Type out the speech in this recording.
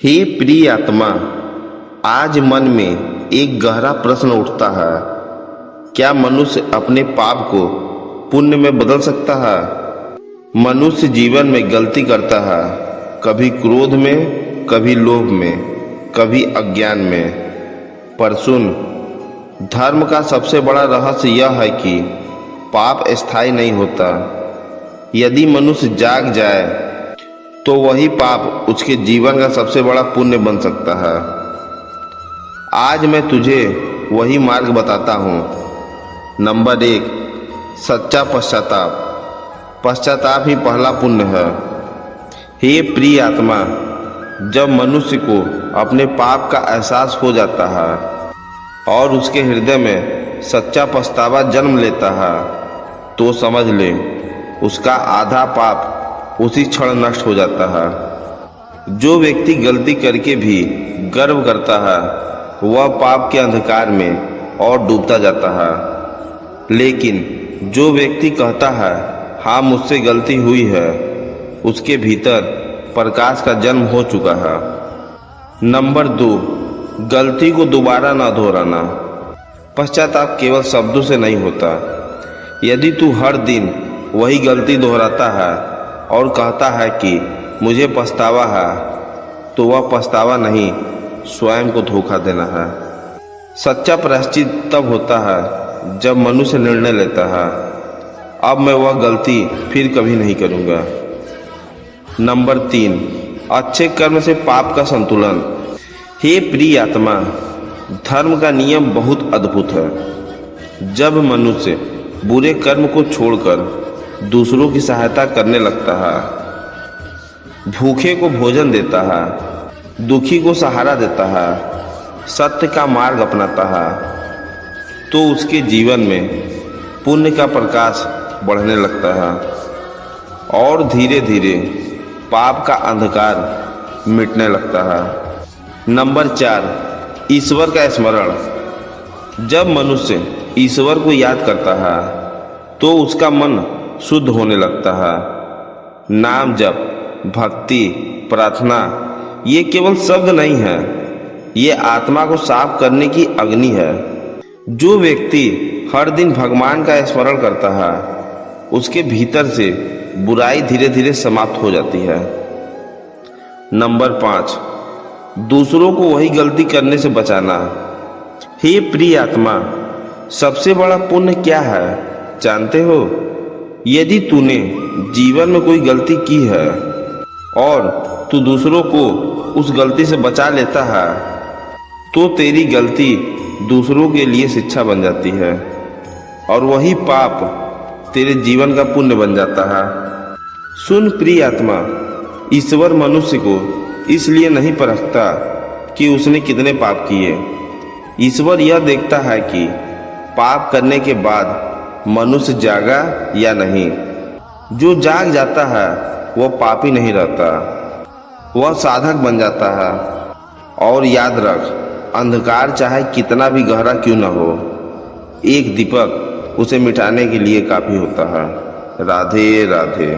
हे प्रिय आत्मा, आज मन में एक गहरा प्रश्न उठता है। क्या मनुष्य अपने पाप को पुण्य में बदल सकता है? मनुष्य जीवन में गलती करता है, कभी क्रोध में, कभी लोभ में, कभी अज्ञान में। पर सुन, धर्म का सबसे बड़ा रहस्य यह है कि पाप स्थायी नहीं होता। यदि मनुष्य जाग जाए तो वही पाप उसके जीवन का सबसे बड़ा पुण्य बन सकता है। आज मैं तुझे वही मार्ग बताता हूँ। नंबर 1, सच्चा पश्चाताप। पश्चाताप ही पहला पुण्य है। हे प्रिय आत्मा, जब मनुष्य को अपने पाप का एहसास हो जाता है और उसके हृदय में सच्चा पछतावा जन्म लेता है, तो समझ ले उसका आधा पाप उसी क्षण नष्ट हो जाता है। जो व्यक्ति गलती करके भी गर्व करता है, वह पाप के अंधकार में और डूबता जाता है। लेकिन जो व्यक्ति कहता है हाँ मुझसे गलती हुई है, उसके भीतर प्रकाश का जन्म हो चुका है। नंबर 2, गलती को दोबारा ना दोहराना। पश्चाताप केवल शब्दों से नहीं होता। यदि तू हर दिन वही गलती दोहराता है और कहता है कि मुझे पछतावा है, तो वह पछतावा नहीं, स्वयं को धोखा देना है। सच्चा प्रायश्चित तब होता है जब मनुष्य निर्णय लेता है, अब मैं वह गलती फिर कभी नहीं करूँगा। नंबर 3, अच्छे कर्म से पाप का संतुलन। हे प्रिय आत्मा, धर्म का नियम बहुत अद्भुत है। जब मनुष्य बुरे कर्म को छोड़कर दूसरों की सहायता करने लगता है, भूखे को भोजन देता है, दुखी को सहारा देता है, सत्य का मार्ग अपनाता है, तो उसके जीवन में पुण्य का प्रकाश बढ़ने लगता है और धीरे धीरे पाप का अंधकार मिटने लगता है। नंबर 4, ईश्वर का स्मरण। जब मनुष्य ईश्वर को याद करता है तो उसका मन शुद्ध होने लगता है। नाम जप, भक्ति, प्रार्थना ये केवल शब्द नहीं है, ये आत्मा को साफ करने की अग्नि है। जो व्यक्ति हर दिन भगवान का स्मरण करता है, उसके भीतर से बुराई धीरे धीरे समाप्त हो जाती है। नंबर 5, दूसरों को वही गलती करने से बचाना। हे प्रिय आत्मा, सबसे बड़ा पुण्य क्या है जानते हो? यदि तूने जीवन में कोई गलती की है और तू दूसरों को उस गलती से बचा लेता है, तो तेरी गलती दूसरों के लिए शिक्षा बन जाती है और वही पाप तेरे जीवन का पुण्य बन जाता है। सुन प्रिय आत्मा, ईश्वर मनुष्य को इसलिए नहीं परखता कि उसने कितने पाप किए। ईश्वर यह देखता है कि पाप करने के बाद मनुष्य जागा या नहीं। जो जाग जाता है वह पापी नहीं रहता, वह साधक बन जाता है। और याद रख, अंधकार चाहे कितना भी गहरा क्यों न हो, एक दीपक उसे मिटाने के लिए काफी होता है। राधे राधे।